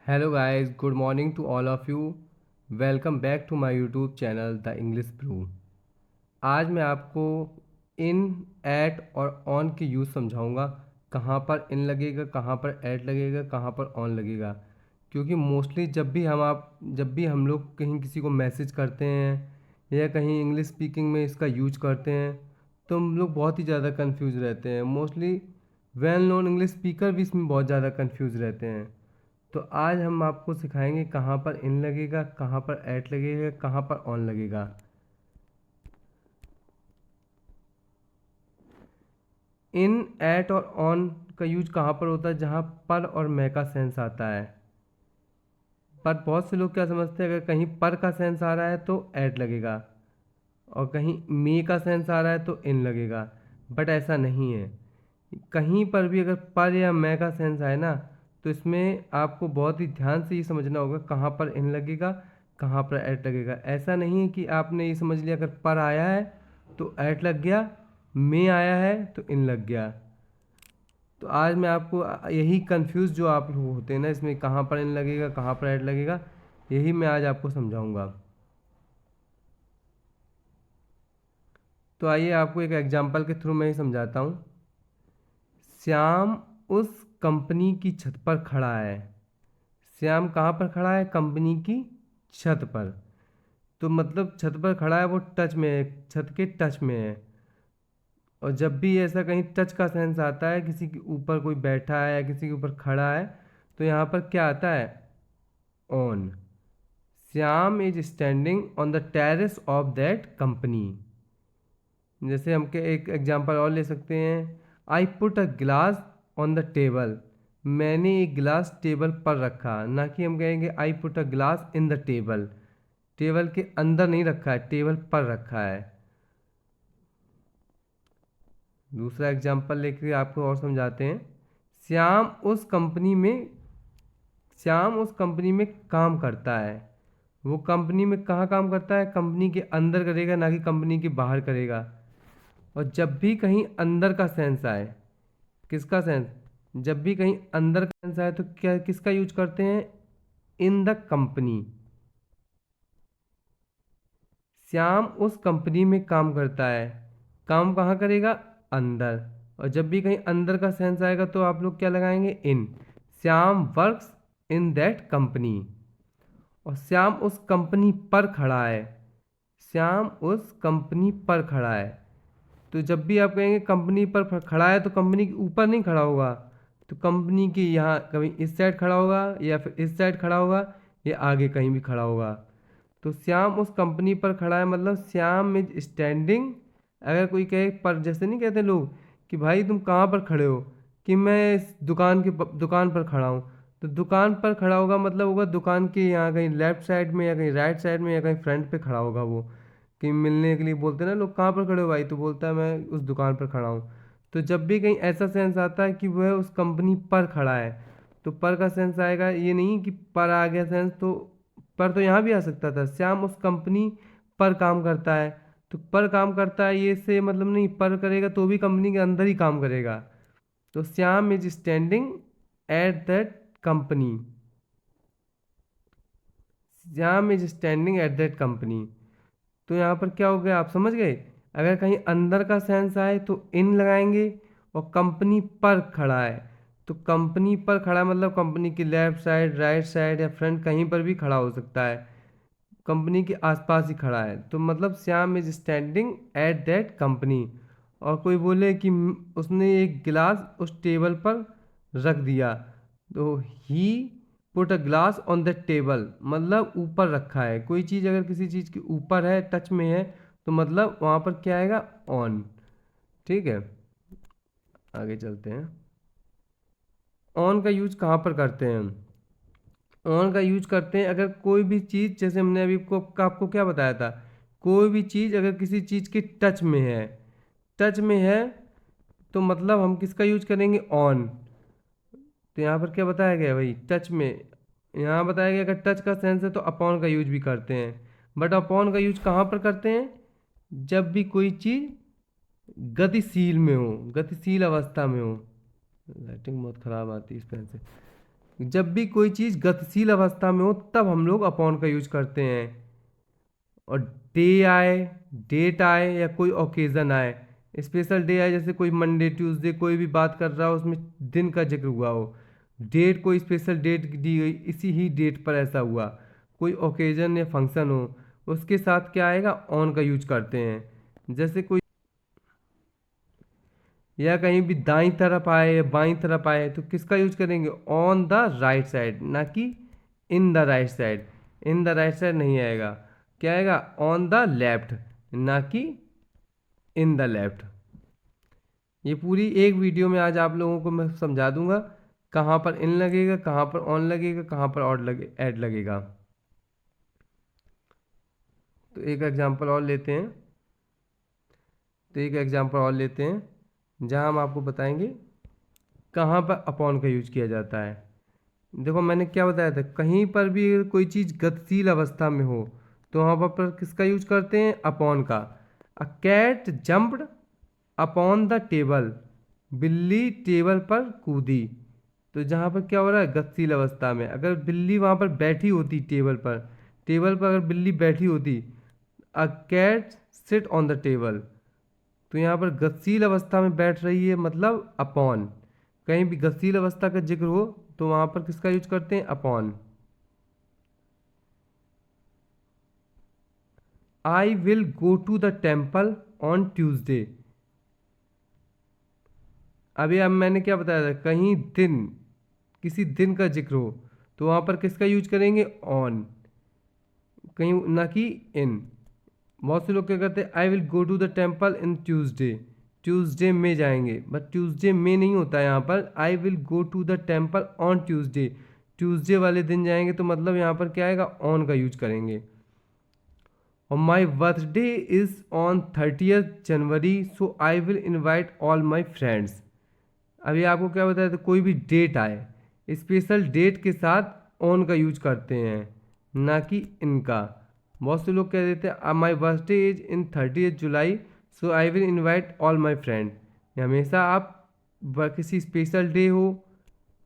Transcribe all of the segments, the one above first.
Hello guys, good morning to all of you. Welcome back to my YouTube channel The English Brew. आज मैं आपको इन, eight और on के use समझाऊंगा। कहाँ पर इन लगेगा, कहाँ पर एट लगेगा, कहाँ पर ऑन लगेगा। क्योंकि मोस्टली जब भी हम लोग कहीं किसी को मैसेज करते हैं या कहीं इंग्लिश स्पीकिंग में इसका यूज करते हैं तो हम लोग बहुत ही ज़्यादा कंफ्यूज रहते हैं। Mostly well known English speaker भी इसमें बहुत ज़्यादा कंफ्यूज रहते हैं। तो आज हम आपको सिखाएंगे कहाँ पर इन लगेगा, कहाँ पर एट लगेगा, कहाँ पर ऑन लगेगा। इन, एट और ऑन का यूज कहाँ पर होता है? जहाँ पर और मैं का सेंस आता है। पर बहुत से लोग क्या समझते हैं, अगर कहीं पर का सेंस आ रहा है तो एट लगेगा और कहीं मे का सेंस आ रहा है तो इन लगेगा। बट ऐसा नहीं है। कहीं पर भी अगर पर या मैं का सेंस आए ना, तो इसमें आपको बहुत ही ध्यान से ये समझना होगा कहाँ पर इन लगेगा, कहाँ पर ऐट लगेगा। ऐसा नहीं है कि आपने ये समझ लिया अगर पर आया है तो ऐट लग गया, में आया है तो इन लग गया। तो आज मैं आपको यही कंफ्यूज जो आप लोग होते हैं ना, इसमें कहाँ पर इन लगेगा, कहाँ पर ऐट लगेगा, यही मैं आज आपको समझाऊंगा। तो आइए आपको एक एग्जांपल के थ्रू मैं ही समझाता हूँ। श्याम उस कंपनी की छत पर खड़ा है। श्याम कहाँ पर खड़ा है? कंपनी की छत पर। तो मतलब छत पर खड़ा है, वो टच में है, छत के टच में है। और जब भी ऐसा कहीं टच का सेंस आता है, किसी के ऊपर कोई बैठा है या किसी के ऊपर खड़ा है, तो यहाँ पर क्या आता है? On. Shyam is standing on the terrace of that company. जैसे हम के एक एग्जांपल और ले सकते हैं। I put a glass on the table. मैंने एक गिलास टेबल पर रखा, ना कि हम कहेंगे I put a glass in the table. Table के अंदर नहीं रखा है, टेबल पर रखा है। दूसरा एग्जांपल लेकर आपको और समझाते हैं। श्याम उस कंपनी में श्याम उस कंपनी में काम करता है। वो कंपनी में कहाँ काम करता है? कंपनी के अंदर करेगा, ना कि कंपनी के बाहर करेगा। और जब भी कहीं अंदर का सेंस आए, किसका सेंस? जब भी कहीं अंदर का सेंस आए तो क्या किसका यूज करते हैं? In the company. श्याम उस कंपनी में काम करता है। काम कहाँ करेगा? अंदर। और जब भी कहीं अंदर का सेंस आएगा तो आप लोग क्या लगाएंगे? In. Shyam works in that company. और श्याम उस कंपनी पर खड़ा है। श्याम उस कंपनी पर खड़ा है। तो जब भी आप कहेंगे कंपनी पर खड़ा है तो कंपनी के ऊपर नहीं खड़ा होगा, तो कंपनी के यहाँ कभी इस साइड खड़ा होगा या फिर इस साइड खड़ा होगा या आगे कहीं भी खड़ा होगा। तो श्याम उस कंपनी पर खड़ा है मतलब श्याम इज स्टैंडिंग। अगर कोई कहे पर, जैसे नहीं कहते लोग कि भाई तुम कहाँ पर खड़े हो, कि मैं इस दुकान पर खड़ा हूँ। तो दुकान पर खड़ा होगा मतलब होगा दुकान के यहाँ कहीं लेफ्ट साइड में या कहीं राइट साइड में या कहीं फ्रंट पे खड़ा होगा वो। कि मिलने के लिए बोलते हैं ना लोग, कहाँ पर खड़े हो भाई, तो बोलता है मैं उस दुकान पर खड़ा हूँ। तो जब भी कहीं ऐसा सेंस आता है कि वह उस कंपनी पर खड़ा है, तो पर का सेंस आएगा। ये नहीं कि पर आ गया सेंस तो पर तो यहाँ भी आ सकता था। श्याम उस कंपनी पर काम करता है, तो पर काम करता है ये से मतलब नहीं, पर करेगा तो भी कंपनी के अंदर ही काम करेगा। तो Shyam is standing at that company. Shyam is standing at that company. तो यहाँ पर क्या हो गया, आप समझ गए? अगर कहीं अंदर का सेंस आए तो इन लगाएंगे। और कंपनी पर खड़ा है तो कंपनी पर खड़ा है मतलब कंपनी की लेफ्ट साइड, राइट साइड या फ्रंट कहीं पर भी खड़ा हो सकता है। कंपनी के आसपास ही खड़ा है तो मतलब Shyam is standing at that company. और कोई बोले कि उसने एक गिलास उस टेबल पर रख दिया, तो he put a glass on the table मतलब ऊपर रखा है। कोई चीज़ अगर किसी चीज़ के ऊपर है, टच में है, तो मतलब वहाँ पर क्या आएगा? ऑन। ठीक है, आगे चलते हैं। ऑन का यूज कहाँ पर करते हैं हम? ऑन का यूज करते हैं अगर कोई भी चीज़, जैसे हमने अभी आपको क्या बताया था, कोई भी चीज़ अगर किसी चीज़ के टच में है, टच में है, तो मतलब हम किसका यूज करेंगे? ऑन। तो यहाँ पर क्या बताया गया भाई? टच में। यहाँ बताया गया अगर टच का सेंस है तो अपॉन का यूज भी करते हैं। बट अपॉन का यूज कहाँ पर करते हैं? जब भी कोई चीज़ गतिशील में हो, गतिशील अवस्था में हो। लाइटिंग बहुत ख़राब आती है इस पेन से। जब भी कोई चीज़ गतिशील अवस्था में हो तब हम लोग अपॉन का यूज करते हैं। और डे आए, डेट आए या कोई ओकेज़न आए, स्पेशल डे आए जैसे कोई मंडे ट्यूसडे कोई भी बात कर रहा हो उसमें दिन का जिक्र हुआ हो, डेट कोई स्पेशल डेट दी गई इसी ही डेट पर ऐसा हुआ, कोई ओकेज़न या फंक्शन हो, उसके साथ क्या आएगा, ऑन का यूज करते हैं। जैसे कोई या कहीं भी दाईं तरफ आए या बाईं तरफ आए तो किसका यूज करेंगे, ऑन द राइट साइड, ना कि in the right side. In the right side नहीं आएगा, क्या आएगा, ऑन द लेफ्ट, ना कि इन द लेफ्ट। ये पूरी एक वीडियो में आज आप लोगों को मैं समझा दूंगा कहाँ पर इन लगेगा, कहाँ पर ऑन लगेगा, कहाँ पर ऑड लगे ऐड लगेगा। तो एक एग्जांपल और लेते हैं, जहाँ हम आपको बताएंगे कहाँ पर अपॉन का यूज किया जाता है। देखो मैंने क्या बताया था, कहीं पर भी अगर कोई चीज़ गतिशील अवस्था में हो तो वहाँ पर किसका यूज करते हैं, अपॉन का। A cat jumped upon the table, बिल्ली टेबल पर कूदी। तो जहाँ पर क्या हो रहा है, गतिशील अवस्था में अगर बिल्ली वहाँ पर बैठी होती टेबल पर अगर बिल्ली बैठी होती, a cat sit on the table, तो यहाँ पर गतिशील अवस्था में बैठ रही है मतलब अपॉन। कहीं भी गतिशील अवस्था का जिक्र हो तो वहाँ पर किसका यूज करते हैं, upon. I will go to the temple on Tuesday. अभी अब मैंने क्या बताया था, कहीं दिन किसी दिन का जिक्र हो तो वहाँ पर किसका यूज करेंगे, ऑन, कहीं ना कि इन। बहुत से लोग क्या करते हैं, I will go to the temple in Tuesday, Tuesday में जाएंगे, बट ट्यूसडे में नहीं होता है यहाँ पर, I will go to the temple on Tuesday, Tuesday वाले दिन जाएंगे तो मतलब यहाँ पर क्या आएगा, ऑन का यूज करेंगे। और my birthday is on 30th January so I will invite all my friends. अभी आपको क्या बताया था, कोई भी डेट आए स्पेशल डेट के साथ ऑन का यूज करते हैं, ना कि इनका। बहुत से लोग कह देते हैं my birthday is in 30th July so I will invite all my friend. हमेशा आप किसी स्पेशल डे हो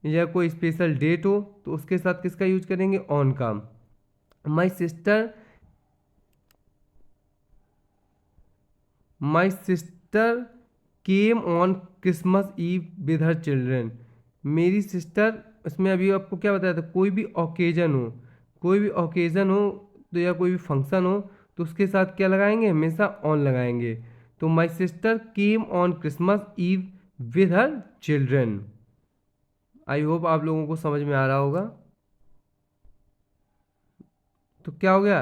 या कोई स्पेशल डेट हो तो उसके साथ किसका यूज करेंगे, ऑन का। My sister my sister came on Christmas eve with her children. मेरी सिस्टर, इसमें अभी आपको क्या बताया था, कोई भी ओकेजन हो तो या कोई भी फंक्शन हो तो उसके साथ क्या लगाएंगे, हमेशा ऑन लगाएंगे। तो my sister came on Christmas eve with her children. I hope आप लोगों को समझ में आ रहा होगा। तो क्या हो गया,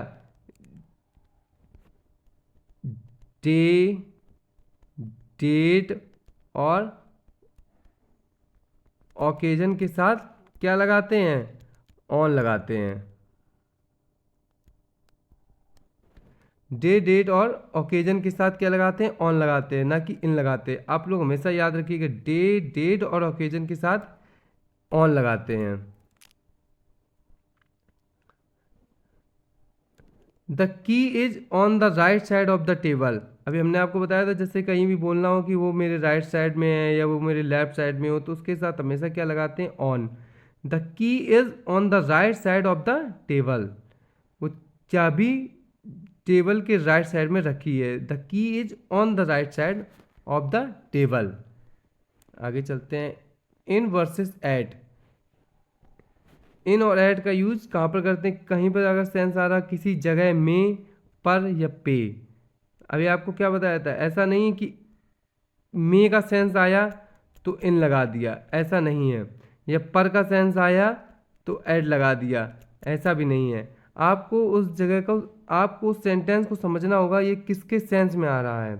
डे, डेट और ओकेजन के साथ क्या लगाते हैं, ऑन लगाते हैं। डे, डेट और ओकेजन के साथ क्या लगाते हैं, ऑन लगाते हैं, ना कि इन लगाते हैं। आप लोग हमेशा याद रखिएगा, डे, डेट और ओकेजन के साथ ऑन लगाते हैं। The key is on the right side of the table. अभी हमने आपको बताया था जैसे कहीं भी बोलना हो कि वो मेरे राइट साइड में है या वो मेरे लेफ्ट साइड में हो तो उसके साथ हमेशा क्या लगाते हैं, on. The key is on the right side of the table, वो चाबी टेबल के राइट साइड में रखी है। The key is on the right side of the table. आगे चलते हैं, इन वर्सेस एट। इन और ऐड का यूज कहाँ पर करते हैं, कहीं पर अगर सेंस आ रहा किसी जगह में, पर या पे। अभी आपको क्या बताया था, ऐसा नहीं कि मे का सेंस आया तो इन लगा दिया, ऐसा नहीं है। या पर का सेंस आया तो ऐड लगा दिया, ऐसा भी नहीं है। आपको उस जगह को, आपको उस सेंटेंस को समझना होगा ये किसके सेंस में आ रहा है,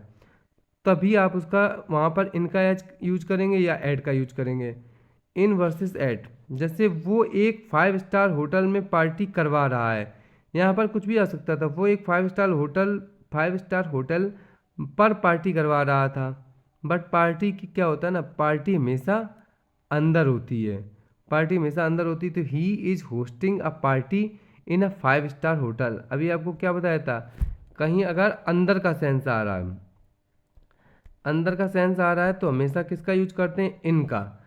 तभी आप उसका वहाँ पर इनका यूज करेंगे या ऐड का यूज करेंगे। इन वर्सेस एट, जैसे वो एक 5 स्टार होटल में पार्टी करवा रहा है, यहाँ पर कुछ भी आ सकता था। वो एक 5 स्टार होटल पर पार्टी करवा रहा था, बट पार्टी की क्या होता है ना, पार्टी हमेशा अंदर होती है, तो he is hosting a party in a 5 star hotel. अभी आपको क्या बताया था, कहीं अगर अंदर का सेंस आ रहा है तो हमेशा किसका यूज करते हैं, इनका।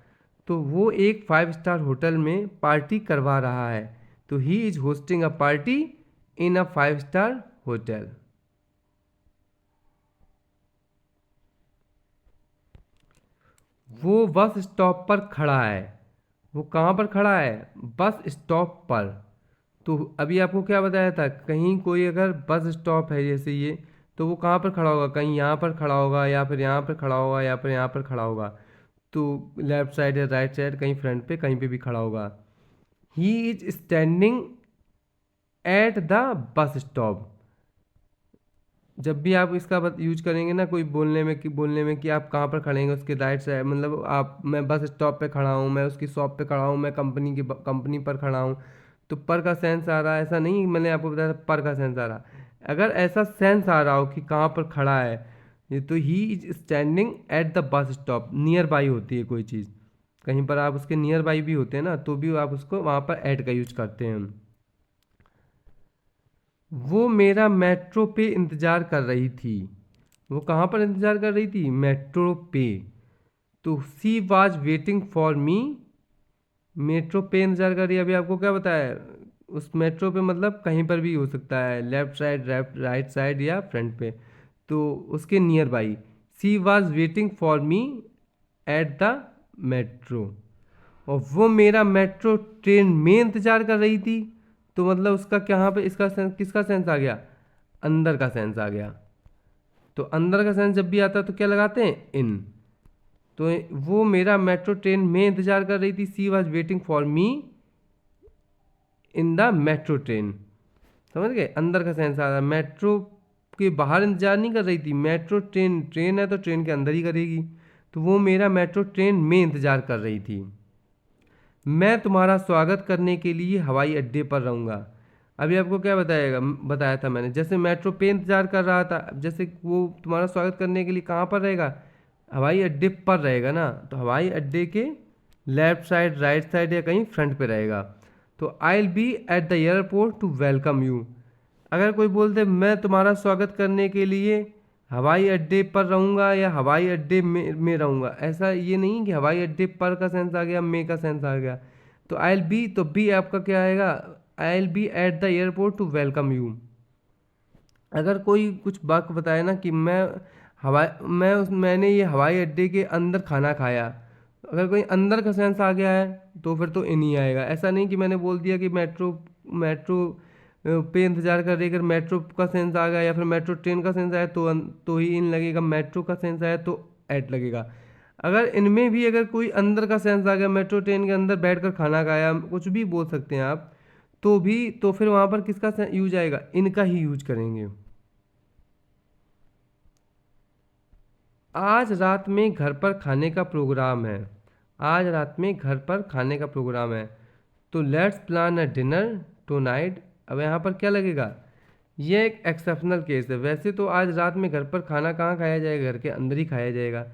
तो वो एक 5 स्टार होटल में पार्टी करवा रहा है। तो he is hosting a party in a 5 star hotel. वो बस स्टॉप पर खड़ा है। वो कहाँ पर खड़ा है? बस स्टॉप पर। तो अभी आपको क्या बताया था, कहीं कोई अगर बस स्टॉप है जैसे ये, तो वो कहाँ पर खड़ा होगा? कहीं यहाँ पर खड़ा होगा, या फिर यहाँ पर खड़ा होगा, या फिर यहाँ पर खड़ा होगा। तो लेफ्ट साइड या राइट साइड, कहीं फ्रंट पे, कहीं पे भी खड़ा होगा। He is standing at the bus stop. जब भी आप इसका यूज करेंगे ना कोई बोलने में कि आप कहाँ पर खड़े हैं, उसके राइट साइड, मतलब आप, मैं बस स्टॉप पे खड़ा हूँ, मैं उसकी शॉप पे खड़ा हूँ, मैं कंपनी पर खड़ा हूँ। तो पर का सेंस आ रहा है, ऐसा नहीं मैंने आपको बताया था पर का सेंस आ रहा। अगर ऐसा सेंस आ रहा हो कि कहाँ पर खड़ा है ये, तो he is standing at the bus stop. Near by होती है कोई चीज़, कहीं पर आप उसके नियर बाई भी होते हैं ना, तो भी आप उसको वहाँ पर एट का यूज करते हैं। वो मेरा मेट्रो पे इंतज़ार कर रही थी। वो कहाँ पर इंतज़ार कर रही थी? मेट्रो पे। तो she was waiting for me. Metro पे इंतज़ार कर रही है। अभी आपको क्या बताया? उस मेट्रो पे मतलब कहीं पर भी हो सकता है, लेफ्ट साइड, राइट साइड, या फ्रंट पे। तो उसके near by. She was waiting for me at the metro. और वो मेरा मेट्रो ट्रेन में इंतज़ार कर रही थी। तो मतलब उसका कहाँ पे, इसका सेंस, किसका सेंस आ गया? अंदर का सेंस आ गया। तो अंदर का सेंस जब भी आता है तो क्या लगाते हैं? इन। तो वो मेरा मेट्रो ट्रेन में इंतजार कर रही थी। She was waiting for me in the metro train. समझ गए? अंदर का सेंस आ रहा है। मेट्रो के बाहर इंतजार नहीं कर रही थी, मेट्रो ट्रेन, ट्रेन है तो ट्रेन के अंदर ही करेगी। तो वो मेरा मेट्रो ट्रेन में इंतजार कर रही थी। मैं तुम्हारा स्वागत करने के लिए हवाई अड्डे पर रहूँगा। अभी आपको क्या बताया था मैंने, जैसे मेट्रो पे इंतजार कर रहा था, जैसे वो तुम्हारा स्वागत करने के लिए कहाँ पर रहेगा? हवाई अड्डे पर रहेगा ना। तो हवाई अड्डे के लेफ्ट साइड, राइट साइड, या कहीं फ्रंट पे रहेगा। तो I will be at the airport to welcome you. अगर कोई बोलते मैं तुम्हारा स्वागत करने के लिए हवाई अड्डे पर रहूँगा या हवाई अड्डे में रहूँगा, ऐसा ये नहीं कि हवाई अड्डे पर का सेंस आ गया, मे का सेंस आ गया। तो आई विल बी, तो बी आपका क्या आएगा? I will be at the airport to welcome you. अगर कोई कुछ वाक्य बताए ना कि मैंने ये हवाई अड्डे के अंदर खाना खाया, अगर कोई अंदर का सेंस आ गया है तो फिर तो इन ही आएगा। ऐसा नहीं कि मैंने बोल दिया कि मेट्रो मेट्रो पे इंतजार कर रही है, अगर मेट्रो का सेंस आ गया या फिर मेट्रो ट्रेन का सेंस आया तो ही इन लगेगा, मेट्रो का सेंस आया तो एट लगेगा। अगर इनमें भी अगर कोई अंदर का सेंस आ गया, मेट्रो ट्रेन के अंदर बैठकर खाना खाया, कुछ भी बोल सकते हैं आप, तो भी तो फिर वहाँ पर किसका यूज आएगा? इनका ही यूज करेंगे। आज रात में घर पर खाने का प्रोग्राम है। आज रात में घर पर खाने का प्रोग्राम है। तो let's plan a dinner tonight. अब यहाँ पर क्या लगेगा? ये एक एक्सेप्शनल केस है। वैसे तो आज रात में घर पर खाना कहाँ खाया जाएगा? घर के अंदर ही खाया जाएगा।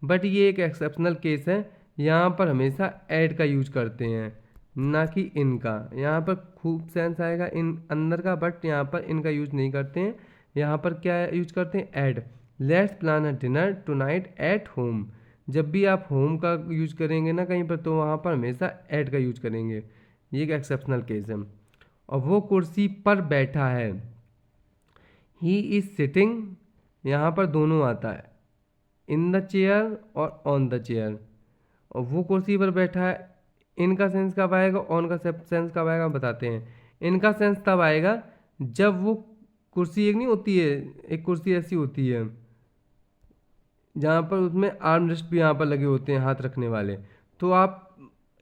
बट ये एक एक्सेप्शनल केस है, यहाँ पर हमेशा ऐड का यूज करते हैं, ना कि इनका। यहाँ पर खूब सेंस आएगा इन अंदर का, बट यहाँ पर इनका यूज नहीं करते हैं। यहाँ पर क्या यूज करते हैं? At. Let's plan a dinner tonight at home. जब भी आप होम का यूज करेंगे ना कहीं पर, तो वहाँ पर हमेशा ऐड का यूज करेंगे। ये एक एक्सेप्शनल केस है। और वो कुर्सी पर बैठा है। ही इज सिटिंग, यहाँ पर दोनों आता है, इन द चेयर और ऑन द चेयर। और वो कुर्सी पर बैठा है, इनका सेंस कब आएगा, ऑन का सेंस कब आएगा, बताते हैं। इनका सेंस तब आएगा जब वो कुर्सी एक नहीं होती है, एक कुर्सी ऐसी होती है जहाँ पर उसमें आर्म रेस्ट भी यहाँ पर लगे होते हैं, हाथ रखने वाले। तो आप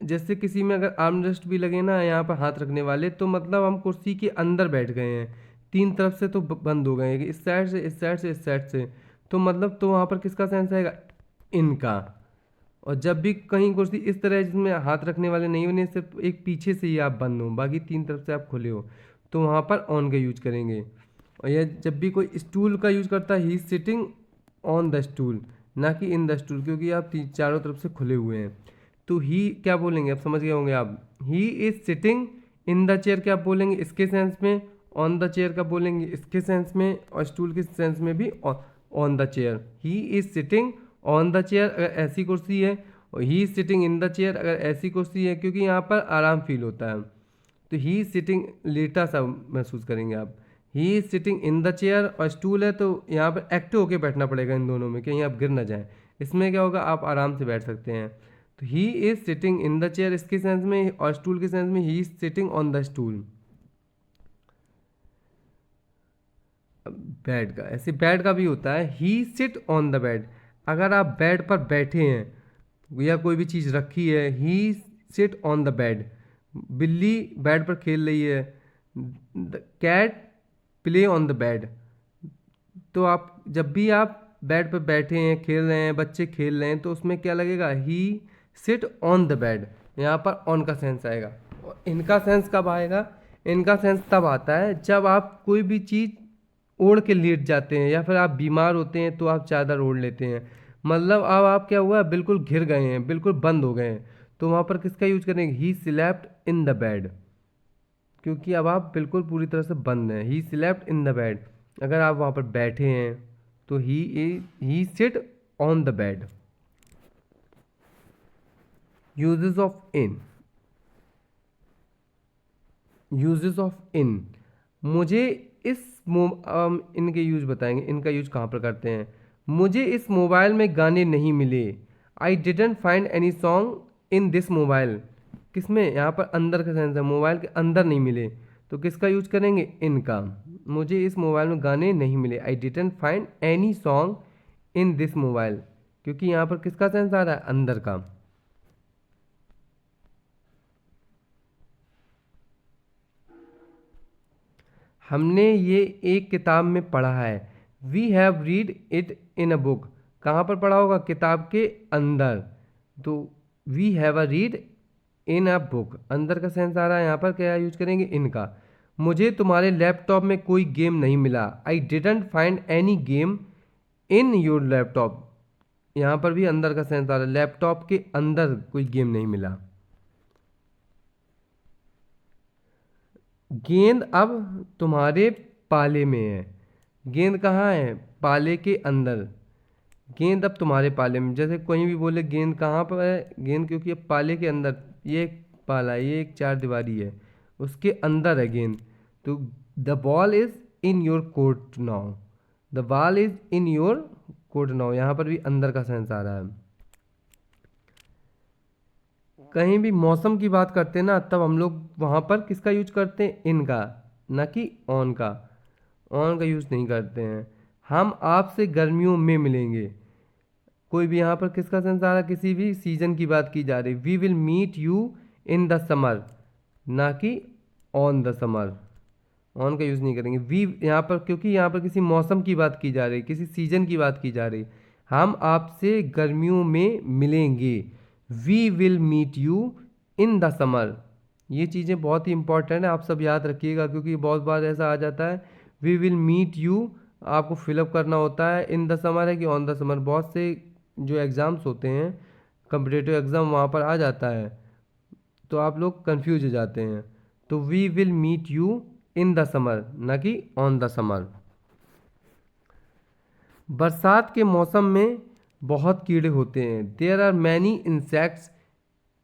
जैसे किसी में अगर आर्म रेस्ट भी लगे ना यहाँ पर हाथ रखने वाले, तो मतलब हम कुर्सी के अंदर बैठ गए हैं, तीन तरफ से तो बंद हो गए हैं, इस साइड से, इस साइड से, इस साइड से। तो मतलब तो वहाँ पर किसका सेंस आएगा? इनका। और जब भी कहीं कुर्सी इस तरह जिसमें हाथ रखने वाले नहीं बने, सिर्फ एक पीछे से ही आप बंद हो, बाकी तीन तरफ से आप खुले हो, तो वहाँ पर ऑन का यूज करेंगे। और यह जब भी कोई स्टूल का यूज करता है, ही सिटिंग ऑन द स्टूल, ना कि इन द स्टूल, क्योंकि आप चारों तरफ से खुले हुए हैं। तो ही क्या बोलेंगे? अब समझ गए होंगे आप। He is sitting in the chair क्या बोलेंगे इसके सेंस में? ऑन द चेयर का बोलेंगे इसके सेंस में, और स्टूल के सेंस में भी on the chair. He is sitting on the chair अगर ऐसी कुर्सी है, और he is sitting in the chair अगर ऐसी कुर्सी है क्योंकि यहाँ पर आराम फील होता है, तो ही इज सिटिंग लेटा सा महसूस करेंगे आप। He is sitting in the chair और स्टूल है तो यहाँ पर एक्टिव होके बैठना पड़ेगा इन दोनों में, कहीं आप गिर ना जाएं। इसमें क्या होगा, आप आराम से बैठ सकते हैं। तो he is sitting in the chair इसके सेंस में, और स्टूल के सेंस में he is sitting on the stool. Bed का, ऐसे बेड का भी होता है he sit on the bed, अगर आप बेड पर बैठे हैं या कोई भी चीज़ रखी है, he sit on the bed. बिल्ली बेड पर खेल रही है, the cat play on the bed. तो आप जब भी आप बेड पर बैठे हैं, खेल रहे हैं, बच्चे खेल रहे हैं, तो उसमें क्या लगेगा, ही सिट ऑन द बेड। यहाँ पर ऑन का सेंस आएगा। और इनका सेंस कब आएगा, इनका सेंस तब आता है जब आप कोई भी चीज़ ओढ़ के लेट जाते हैं, या फिर आप बीमार होते हैं तो आप चादर ओढ़ लेते हैं। मतलब अब आप क्या हुआ, बिल्कुल घिर गए हैं, बिल्कुल बंद हो गए हैं, तो वहाँ पर किसका यूज करेंगे, he slept in the bed, क्योंकि अब आप बिल्कुल पूरी तरह से बंद हैं। He slept in the bed, अगर आप वहाँ पर बैठे हैं तो he sit on the bed. Uses of in, uses of in, मुझे इस इनके यूज बताएंगे, इनका यूज कहाँ पर करते हैं। मुझे इस मोबाइल में गाने नहीं मिले, I didn't find any song in this mobile. किसमें, यहाँ पर अंदर का सेंस है, मोबाइल के अंदर नहीं मिले, तो किसका यूज करेंगे, इनका। मुझे इस मोबाइल में गाने नहीं मिले, I didn't find any song in this mobile, क्योंकि यहाँ पर किसका सेंस आ रहा है, अंदर का। हमने ये एक किताब में पढ़ा है, we have read it in a book, कहाँ पर पढ़ा होगा, किताब के अंदर। तो we have a read in a book, अंदर का सेंस आ रहा है, यहाँ पर क्या यूज करेंगे, इनका। मुझे तुम्हारे लैपटॉप में कोई गेम नहीं मिला, I didn't find any game in your laptop, यहाँ पर भी अंदर का सेंस आ रहा है, लैपटॉप के अंदर कोई गेम नहीं मिला। गेंद अब तुम्हारे पाले में है, गेंद कहाँ है, पाले के अंदर। गेंद अब तुम्हारे पाले में, जैसे कोई भी बोले गेंद कहाँ पर है, गेंद क्योंकि अब पाले के अंदर, ये एक पाला है, ये एक चार दीवारी है, उसके अंदर है गेंद। तो the ball is in your court now, the ball is in your court now, यहाँ पर भी अंदर का सेंस आ रहा है। कहीं भी मौसम की बात करते हैं ना, तब हम लोग वहाँ पर किसका यूज करते हैं, इनका, ना कि ऑन का। ऑन का यूज नहीं करते हैं। हम आपसे गर्मियों में मिलेंगे, कोई भी यहाँ पर किसका सेंस आ रहा है, किसी भी सीजन की बात की जा रही, we will meet you in the summer, ना कि ऑन द समर। ऑन का यूज़ नहीं करेंगे। वी यहाँ पर, क्योंकि यहाँ पर किसी मौसम की बात की जा रही, किसी सीजन की बात की जा रही, हम आपसे गर्मियों में मिलेंगे, we will meet you in the summer. ये चीज़ें बहुत ही इंपॉर्टेंट है, आप सब याद रखिएगा, क्योंकि बहुत बार ऐसा आ जाता है, वी विल मीट यू आपको फिलअप करना होता है, इन द समर है कि ऑन द समर। बहुत से जो एग्ज़ाम्स होते हैं, कम्पिटेटिव एग्ज़ाम, वहाँ पर आ जाता है, तो आप लोग कंफ्यूज हो जाते हैं। तो we will meet you in the summer, ना कि ऑन द समर। बरसात के मौसम में बहुत कीड़े होते हैं, there are many insects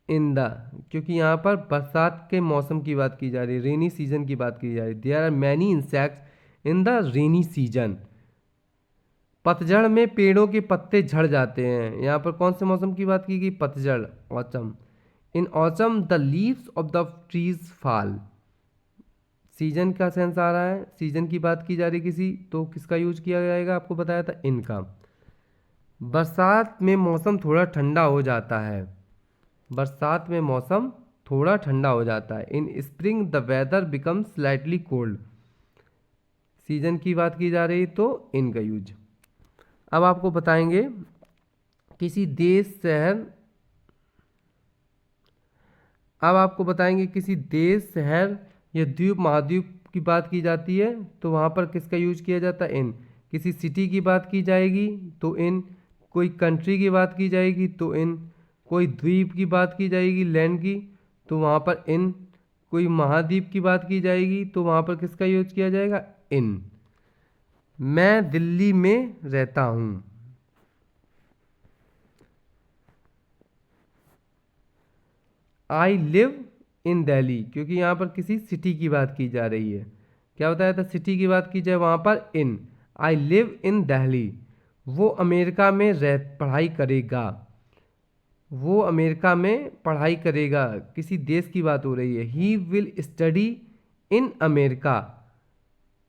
in the, क्योंकि यहाँ पर बरसात के मौसम की बात की जा रही है, रेनी सीजन की बात की जा रही है, there are many insects in the rainy season. पतझड़ में पेड़ों के पत्ते झड़ जाते हैं, यहाँ पर कौन से मौसम की बात की गई, पतझड़, autumn. In autumn the leaves of the trees fall, season का सेंस आ रहा है, सीजन की बात की जा रही किसी, तो किसका यूज किया जाएगा, आपको बताया था, इनका। बरसात में मौसम थोड़ा ठंडा हो जाता है, बरसात में मौसम थोड़ा ठंडा हो जाता है, in spring the weather become slightly cold, season की बात की जा रही, तो इनका यूज। अब आपको बताएंगे किसी देश शहर, अब आपको बताएंगे किसी देश शहर या द्वीप महाद्वीप की बात की जाती है, तो वहाँ पर किसका यूज किया जाता है, इन। किसी सिटी की बात की जाएगी तो इन, कोई कंट्री की बात की जाएगी तो इन, कोई द्वीप की बात की जाएगी लैंड की, तो वहाँ पर इन, कोई महाद्वीप की बात की जाएगी तो वहाँ पर किसका यूज किया जाएगा, इन। मैं दिल्ली में रहता हूँ, आई लिव इन दिल्ली, क्योंकि यहाँ पर किसी सिटी की बात की जा रही है। क्या बताया था, सिटी की बात की जाए वहाँ पर इन, आई लिव इन दिल्ली। वो अमेरिका में रह पढ़ाई करेगा, वो अमेरिका में पढ़ाई करेगा, किसी देश की बात हो रही है। He will study in America,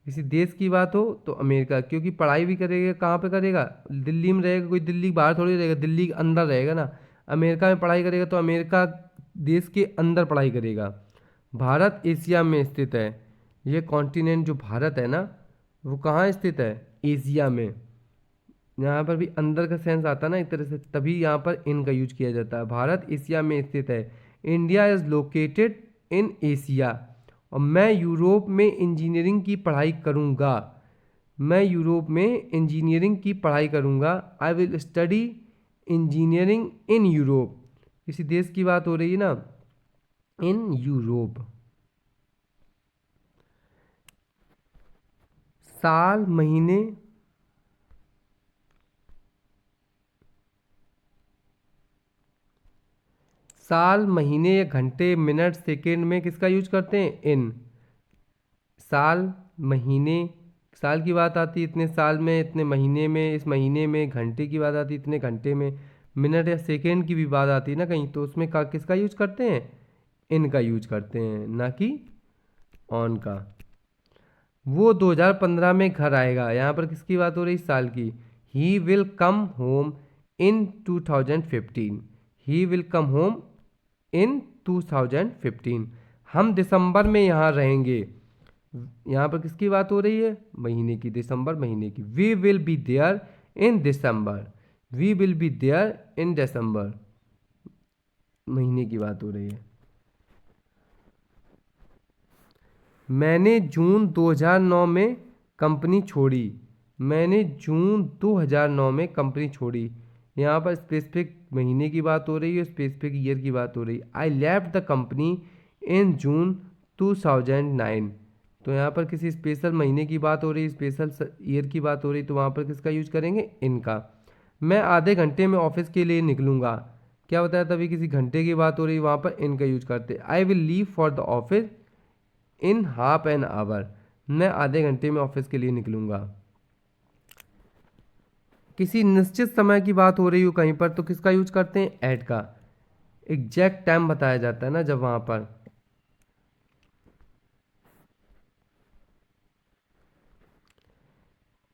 किसी देश की बात हो तो अमेरिका, क्योंकि पढ़ाई भी करेगा, कहाँ पे करेगा, दिल्ली में रहेगा, कोई दिल्ली के बाहर थोड़ी रहेगा, दिल्ली के अंदर रहेगा ना। अमेरिका में पढ़ाई करेगा तो अमेरिका देश के अंदर पढ़ाई करेगा। भारत एशिया में स्थित है, ये कॉन्टिनेंट जो भारत है ना, वो कहाँ स्थित है, एशिया में। यहाँ पर भी अंदर का सेंस आता है ना एक तरह से, तभी यहाँ पर इन का यूज किया जाता है। भारत एशिया में स्थित है। India is located in Asia. और मैं यूरोप में इंजीनियरिंग की पढ़ाई करूँगा, मैं यूरोप में इंजीनियरिंग की पढ़ाई करूँगा। I will study engineering in Europe, किसी देश की बात हो रही है ना, इन यूरोप। साल महीने, साल महीने या घंटे मिनट सेकेंड में किसका यूज करते हैं, इन। साल महीने, साल की बात आती है इतने साल में, इतने महीने में, इस महीने में। घंटे की बात आती है इतने घंटे में। मिनट या सेकेंड की भी बात आती है ना कहीं, तो उसमें का किसका यूज करते हैं, इन का यूज करते हैं, ना कि ऑन का। वो 2015 में घर आएगा, यहाँ पर किसकी बात हो रही, साल की। He will come home in 2015, he will come home in 2015। हम दिसंबर में यहाँ रहेंगे, यहाँ पर किसकी बात हो रही है, महीने की, दिसंबर महीने की। We will be there in December, we will be there in December, महीने की बात हो रही है। मैंने जून 2009 में कंपनी छोड़ी, मैंने जून 2009 में कंपनी छोड़ी। यहाँ पर स्पेसिफिक महीने की बात हो रही है, स्पेसिफिक ईयर की बात हो रही है। I left the company in June 2009। तो यहाँ पर किसी स्पेशल महीने की बात हो रही है, स्पेशल ईयर की बात हो रही है, तो वहाँ पर किसका यूज करेंगे, इनका। मैं आधे घंटे में ऑफिस के लिए निकलूँगा, क्या बताया, तभी किसी घंटे की बात हो रही है, वहाँ पर इनका यूज करते। I will leave for the office in half an hour, मैं आधे घंटे में ऑफिस के लिए निकलूँगा। किसी निश्चित समय की बात हो रही हो कहीं पर, तो किसका यूज करते हैं, एट का। एग्जैक्ट टाइम बताया जाता है ना जब वहाँ पर।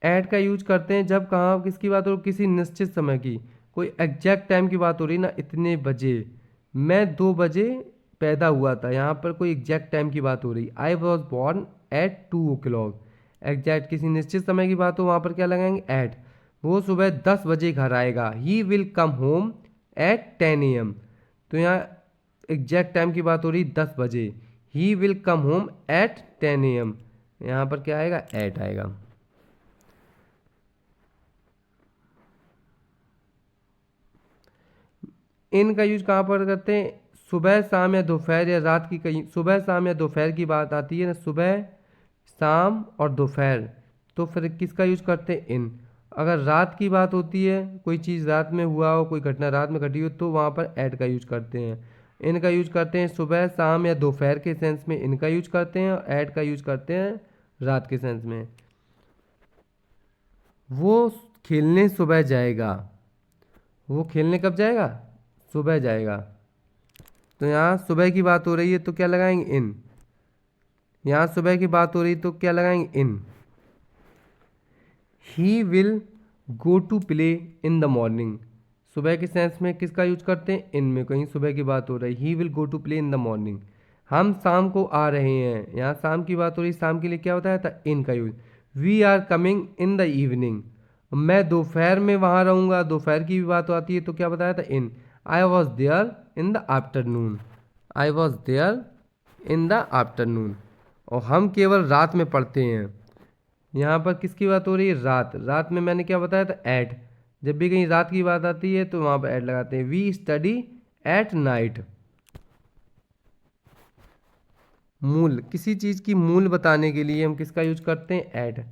ऐड का यूज करते हैं जब कहाँ किसकी बात हो, किसी निश्चित समय की, कोई एग्जैक्ट टाइम की बात हो रही ना, इतने बजे, मैं 2 बजे पैदा हुआ था, यहाँ पर कोई एग्जैक्ट टाइम की बात हो रही। I was born at 2 o'clock। Exact किसी निश्चित समय की बात हो, वहाँ पर क्या लगाएंगे, एट। वो सुबह 10 बजे घर आएगा। He will come home at 10 AM। तो यहाँ एग्जैक्ट टाइम की बात हो रही 10 बजे। He will come home at 10 AM, यहाँ पर क्या आएगा, एट आएगा। इन का यूज कहाँ पर करते हैं, सुबह शाम या दोपहर या रात की, कहीं सुबह शाम या दोपहर की बात आती है ना, सुबह शाम और दोपहर, तो फिर किसका यूज करते हैं, इन। अगर रात की बात होती है, कोई चीज़ रात में हुआ हो, कोई घटना रात में घटी हो, तो वहाँ पर ऐड का यूज करते हैं। इनका यूज करते हैं सुबह शाम या दोपहर के सेंस में, इनका यूज करते हैं, और ऐड का यूज करते हैं रात के सेंस में। वो खेलने सुबह जाएगा, वो खेलने कब जाएगा, सुबह जाएगा। तो यहाँ सुबह की बात हो रही है तो क्या लगाएंगे, इन। यहाँ सुबह की बात हो रही है तो क्या लगाएंगे, in. He will go to play in the morning, सुबह के सेंस में किसका यूज करते हैं, इन में, कहीं सुबह की बात हो रही, he will go to play in the morning. हम शाम को आ रहे हैं, यहाँ शाम की बात हो रही, शाम के लिए क्या होता है था, इन का use. We are coming in the evening, मैं दोपहर में वहाँ रहूँगा, दोपहर की भी बात आती है तो क्या बताया था, in. I was there in the afternoon, I was there in the afternoon. और हम केवल रात में पढ़ते हैं, यहाँ पर किसकी बात हो रही है, रात। रात में मैंने क्या बताया था, एट। जब भी कहीं रात की बात आती है तो वहाँ पर एट लगाते हैं। We study at night. मूल, किसी चीज़ की मूल बताने के लिए हम किसका यूज करते हैं, एट।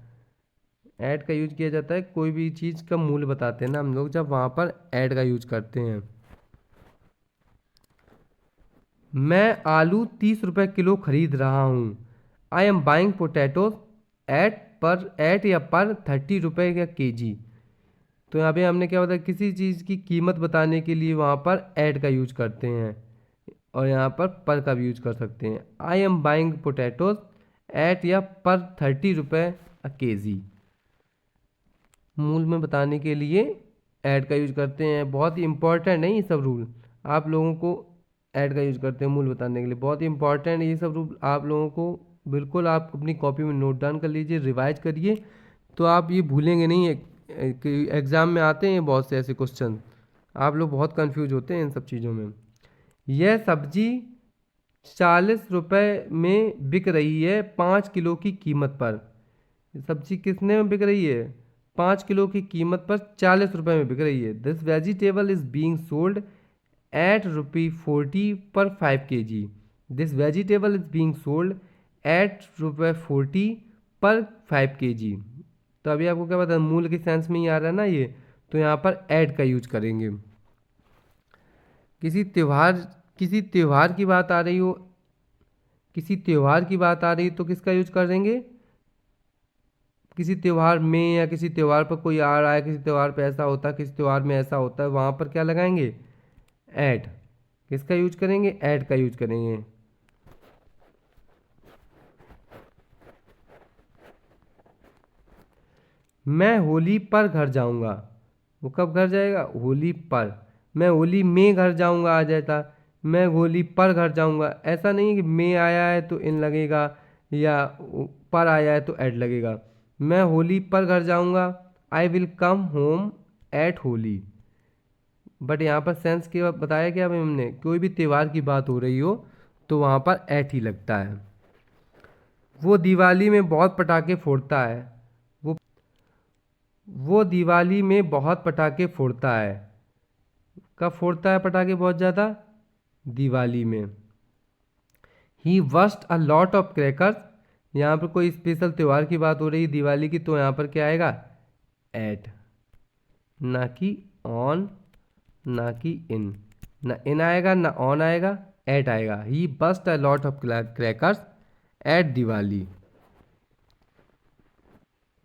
ऐड का यूज किया जाता है, कोई भी चीज़ का मूल्य बताते हैं ना हम लोग, जब वहाँ पर ऐड का यूज करते हैं। मैं आलू 30 रुपये किलो खरीद रहा हूँ। I am buying potatoes at या पर 30 रुपये का केजी। तो यहाँ पे हमने क्या बताया, किसी चीज़ की कीमत बताने के लिए वहाँ पर ऐट का यूज करते हैं और यहाँ पर का भी यूज कर सकते हैं। I am buying potatoes at या पर 30 रुपये अ केजी। मूल में बताने के लिए ऐड का यूज करते हैं। बहुत ही इंपॉर्टेंट है ये सब रूल, आप लोगों को ऐड का यूज करते हैं मूल बताने के लिए। बहुत ही इंपॉर्टेंट ये सब रूल आप लोगों को, बिल्कुल आप अपनी कॉपी में नोट डाउन कर लीजिए, रिवाइज करिए, तो आप ये भूलेंगे नहीं। कि एग्ज़ाम में आते हैं बहुत से ऐसे क्वेश्चन, आप लोग बहुत कंफ्यूज होते हैं इन सब चीज़ों में। यह सब्जी 40 रुपये में बिक रही है 5 किलो की कीमत पर। सब्जी कितने में बिक रही है? 5 किलो की कीमत पर 40 रुपये में बिक रही है। This vegetable is being sold at ₹40 पर 5 kg। This vegetable is being sold at ₹40 पर 5 kg। तो अभी आपको क्या पता है, मूल के सेंस में ही आ रहा है ना ये, तो यहाँ पर ऐड का यूज करेंगे। किसी त्योहार किसी त्योहार की बात आ रही हो, किसी त्योहार की बात आ रही तो किसका यूज करेंगे? किसी त्योहार में या किसी त्योहार पर कोई आ रहा है, किसी त्योहार पे ऐसा होता है, किसी त्योहार में ऐसा होता है, वहाँ पर क्या लगाएंगे? ऐड। किसका यूज करेंगे? ऐड का यूज करेंगे। मैं होली पर घर जाऊंगा। वो कब घर जाएगा? होली पर। मैं होली में घर जाऊंगा आ जाता। मैं होली पर घर जाऊंगा, ऐसा नहीं है कि में आया है तो इन लगेगा या पर आया है तो ऐड लगेगा। मैं होली पर घर जाऊंगा, I will come home at Holi. But यहाँ पर सेंस के बताया क्या अभी हमने, कोई भी त्योहार की बात हो रही हो तो वहाँ पर ऐट ही लगता है। वो दिवाली में बहुत पटाखे फोड़ता है। वो वो दिवाली में बहुत पटाखे फोड़ता है। कब फोड़ता है पटाखे बहुत ज़्यादा? दिवाली में। He burst a lot of crackers. यहाँ पर कोई स्पेशल त्यौहार की बात हो रही है दिवाली की, तो यहाँ पर क्या आएगा? एट। ना कि ऑन, ना कि इन। ना इन आएगा ना ऑन आएगा, एट आएगा। He burst a lot of crackers at Diwali.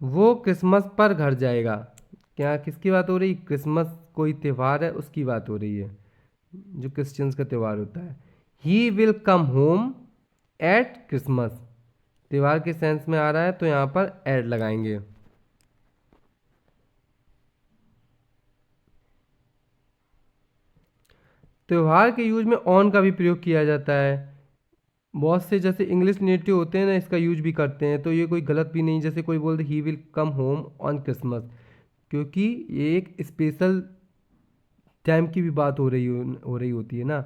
वो क्रिसमस पर घर जाएगा। क्या किसकी बात हो रही? क्रिसमस कोई त्यौहार है उसकी बात हो रही है, जो क्रिश्चियंस का त्यौहार होता है। He will come home at Christmas. त्यौहार के सेंस में आ रहा है तो यहाँ पर एड लगाएंगे। त्यौहार के यूज में ऑन का भी प्रयोग किया जाता है। बहुत से जैसे इंग्लिश नेटिव होते हैं ना, इसका यूज भी करते हैं, तो ये कोई गलत भी नहीं। जैसे कोई बोलते he will come home on Christmas, क्योंकि ये एक स्पेशल टाइम की भी बात हो रही होती है ना,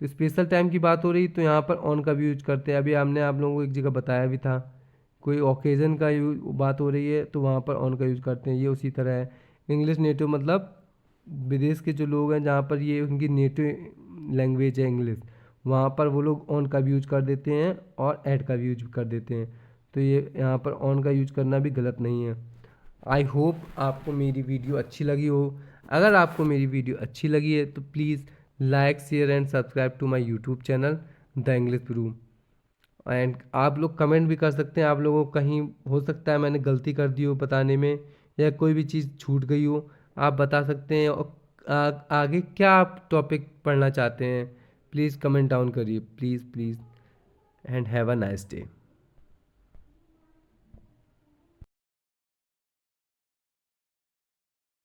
तो स्पेशल टाइम की बात हो रही तो यहाँ पर ऑन का भी यूज करते हैं। अभी हमने आप लोगों को एक जगह बताया भी था, कोई ओकेज़न का यूज बात हो रही है तो वहाँ पर ऑन का यूज करते हैं। ये उसी तरह है। इंग्लिश नेटिव मतलब विदेश के जो लोग हैं जहाँ पर ये उनकी नेटिव लैंग्वेज है इंग्लिश, वहाँ पर वो लोग ऑन का भी यूज कर देते हैं और ऐड का भी यूज कर देते हैं। तो ये यहाँ पर ऑन का यूज करना भी गलत नहीं है। आई होप आपको मेरी वीडियो अच्छी लगी हो। अगर आपको मेरी वीडियो अच्छी लगी है तो please like share and subscribe to my YouTube channel the English guru. And आप लोग कमेंट भी कर सकते हैं। आप लोगों को कहीं हो सकता है मैंने गलती कर दी हो बताने में, या कोई भी चीज़ छूट गई हो, आप बता सकते हैं। और आगे क्या आप टॉपिक पढ़ना चाहते हैं, प्लीज़ कमेंट डाउन करिए, please please. And have a nice day.